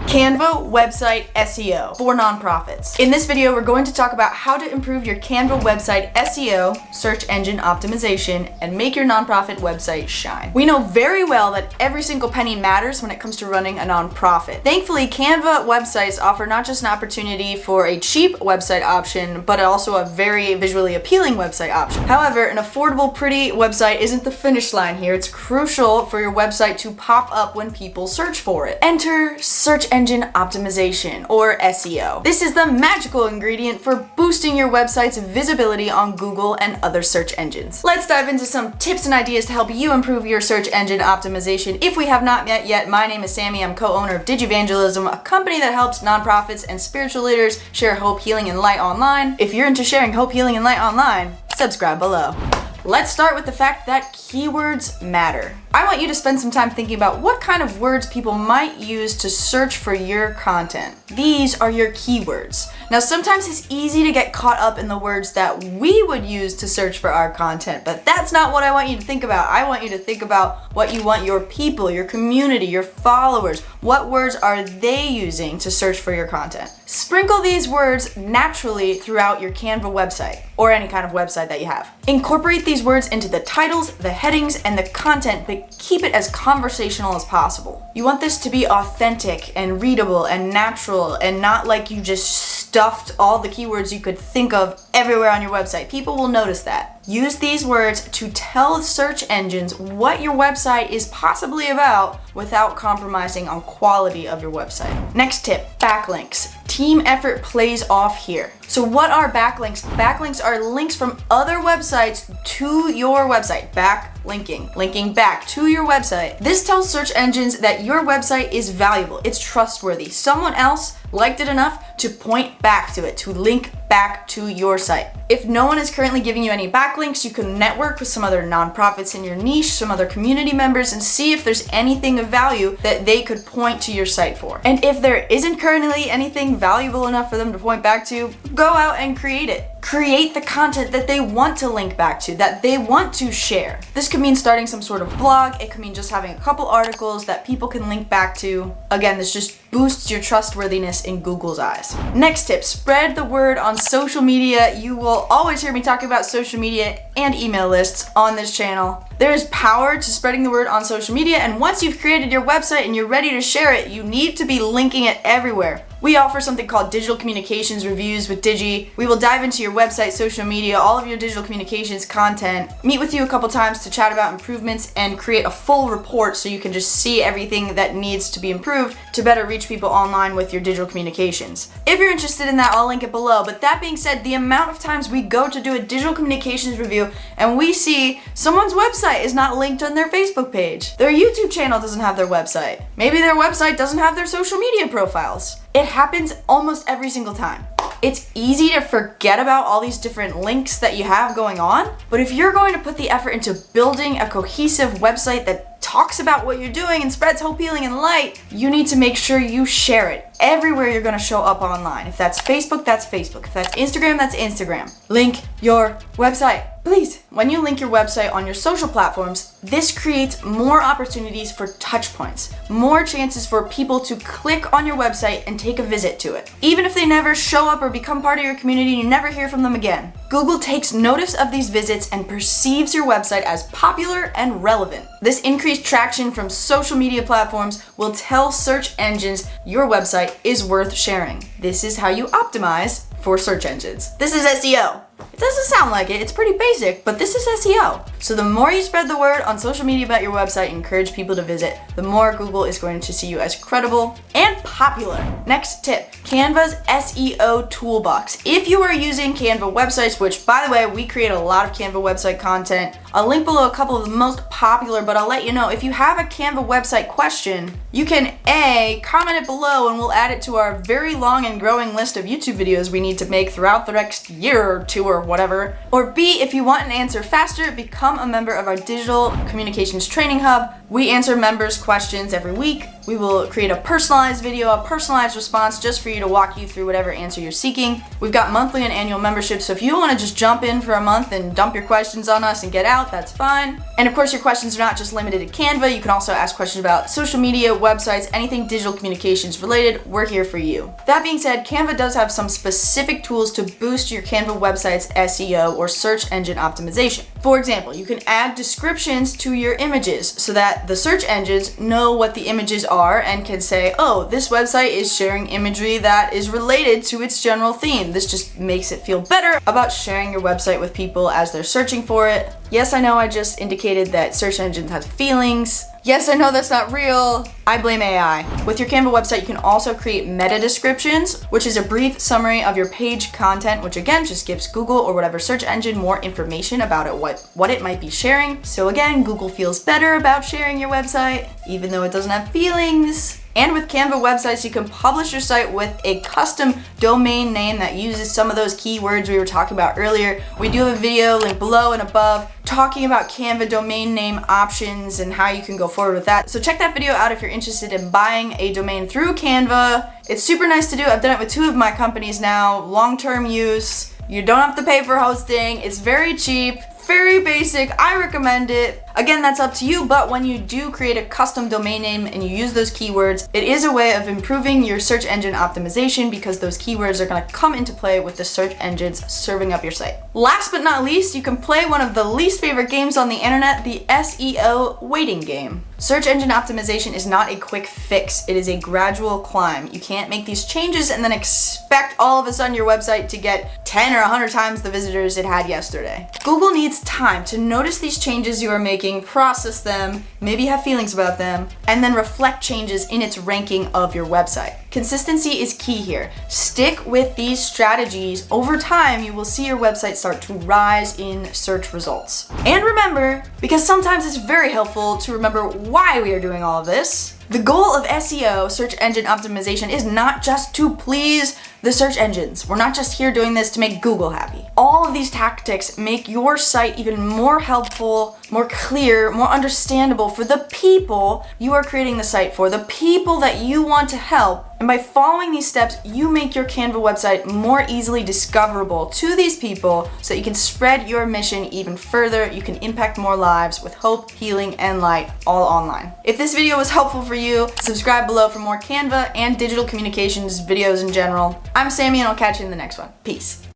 Canva website SEO for nonprofits. In this video, we're going to talk about how to improve your Canva website SEO, search engine optimization, and make your nonprofit website shine. We know very well that every single penny matters when it comes to running a nonprofit. Thankfully, Canva websites offer not just an opportunity for a cheap website option, but also a very visually appealing website option. However, an affordable, pretty website isn't the finish line here. It's crucial for your website to pop up when people search for it. Enter search engine optimization, or SEO. This is the magical ingredient for boosting your website's visibility on Google and other search engines. Let's dive into some tips and ideas to help you improve your search engine optimization. If we have not met yet, my name is Sammy. I'm co-owner of Digivangelism, a company that helps nonprofits and spiritual leaders share hope, healing, and light online. If you're into sharing hope, healing, and light online, subscribe below. Let's start with the fact that keywords matter. I want you to spend some time thinking about what kind of words people might use to search for your content. These are your keywords. Now, sometimes it's easy to get caught up in the words that we would use to search for our content, but that's not what I want you to think about. I want you to think about what you want your people, your community, your followers, what words are they using to search for your content? Sprinkle these words naturally throughout your Canva website or any kind of website that you have. Incorporate these words into the titles, the headings, and the content, but keep it as conversational as possible. You want this to be authentic and readable and natural and not like you just stuffed all the keywords you could think of everywhere on your website. People will notice that. Use these words to tell search engines what your website is possibly about without compromising on quality of your website. Next tip, backlinks. Team effort plays off here. So what are backlinks? Backlinks are links from other websites to your website. Backlinking, linking back to your website. This tells search engines that your website is valuable, it's trustworthy. Someone else liked it enough to point back to it, to link back to your site. If no one is currently giving you any backlinks, you can network with some other nonprofits in your niche, some other community members, and see if there's anything of value that they could point to your site for. And if there isn't currently anything valuable enough for them to point back to, go out and create it. Create the content that they want to link back to, that they want to share. This could mean starting some sort of blog. It could mean just having a couple articles that people can link back to. Again, this just boosts your trustworthiness in Google's eyes. Next tip, spread the word on social media. You will always hear me talking about social media and email lists on this channel. There is power to spreading the word on social media, and once you've created your website and you're ready to share it, you need to be linking it everywhere. We offer something called digital communications reviews with Digi. We will dive into your website, social media, all of your digital communications content, meet with you a couple times to chat about improvements, and create a full report so you can just see everything that needs to be improved to better reach people online with your digital communications. If you're interested in that, I'll link it below. But that being said, the amount of times we go to do a digital communications review and we see someone's website is not linked on their Facebook page. Their YouTube channel doesn't have their website. Maybe their website doesn't have their social media profiles. It happens almost every single time. It's easy to forget about all these different links that you have going on, but if you're going to put the effort into building a cohesive website that talks about what you're doing and spreads hope, healing, and light, you need to make sure you share it everywhere you're going to show up online. If that's Facebook, that's Facebook. If that's Instagram, that's Instagram. Link your website. Please, when you link your website on your social platforms, this creates more opportunities for touch points, more chances for people to click on your website and take a visit to it. Even if they never show up or become part of your community, you never hear from them again. Google takes notice of these visits and perceives your website as popular and relevant. This increased traction from social media platforms will tell search engines your website is worth sharing. This is how you optimize for search engines. This is SEO. It doesn't sound like it, it's pretty basic, but this is SEO. So the more you spread the word on social media about your website and encourage people to visit, the more Google is going to see you as credible and popular. Next tip, Canva's SEO toolbox. If you are using Canva websites, which by the way, we create a lot of Canva website content, I'll link below a couple of the most popular, but I'll let you know, if you have a Canva website question, you can A, comment it below and we'll add it to our very long and growing list of YouTube videos we need to make throughout the next year or two or whatever. Or B, if you want an answer faster, become a member of our digital communications training hub. We answer members' questions every week We will create a personalized video, a personalized response just for you to walk you through whatever answer you're seeking. We've got monthly and annual memberships, so if you want to just jump in for a month and dump your questions on us and get out, that's fine. And of course, your questions are not just limited to Canva. You can also ask questions about social media, websites, anything digital communications related. We're here for you. That being said, Canva does have some specific tools to boost your Canva website's SEO or search engine optimization. For example, you can add descriptions to your images so that the search engines know what the images are and can say, oh, this website is sharing imagery that is related to its general theme. This just makes it feel better about sharing your website with people as they're searching for it. Yes, I know I just indicated that search engines have feelings. Yes, I know that's not real. I blame AI. With your Canva website, you can also create meta descriptions, which is a brief summary of your page content, which again just gives Google or whatever search engine more information about it, what it might be sharing. So again, Google feels better about sharing your website, even though it doesn't have feelings. And with Canva websites, you can publish your site with a custom domain name that uses some of those keywords we were talking about earlier. We do have a video linked below and above talking about Canva domain name options and how you can go forward with that. So check that video out if you're interested in buying a domain through Canva. It's super nice to do. I've done it with 2 of my companies now, long-term use. You don't have to pay for hosting. It's very cheap. Very basic. I recommend it. Again, that's up to you, but when you do create a custom domain name and you use those keywords, it is a way of improving your search engine optimization because those keywords are going to come into play with the search engines serving up your site. Last but not least, you can play one of the least favorite games on the internet, the SEO waiting game. Search engine optimization is not a quick fix. It is a gradual climb. You can't make these changes and then expect all of a sudden your website to get 10 or 100 times the visitors it had yesterday. Google needs time to notice these changes you are making, process them, maybe have feelings about them, and then reflect changes in its ranking of your website. Consistency is key here. Stick with these strategies. Over time, you will see your website start to rise in search results. And remember, because sometimes it's very helpful to remember why we are doing all of this, the goal of SEO, search engine optimization, is not just to please the search engines. We're not just here doing this to make Google happy. All of these tactics make your site even more helpful, more clear, more understandable for the people you are creating the site for, the people that you want to help. And by following these steps, you make your Canva website more easily discoverable to these people so that you can spread your mission even further. You can impact more lives with hope, healing, and light all online. If this video was helpful for you, subscribe below for more Canva and digital communications videos in general. I'm Sammy and I'll catch you in the next one. Peace.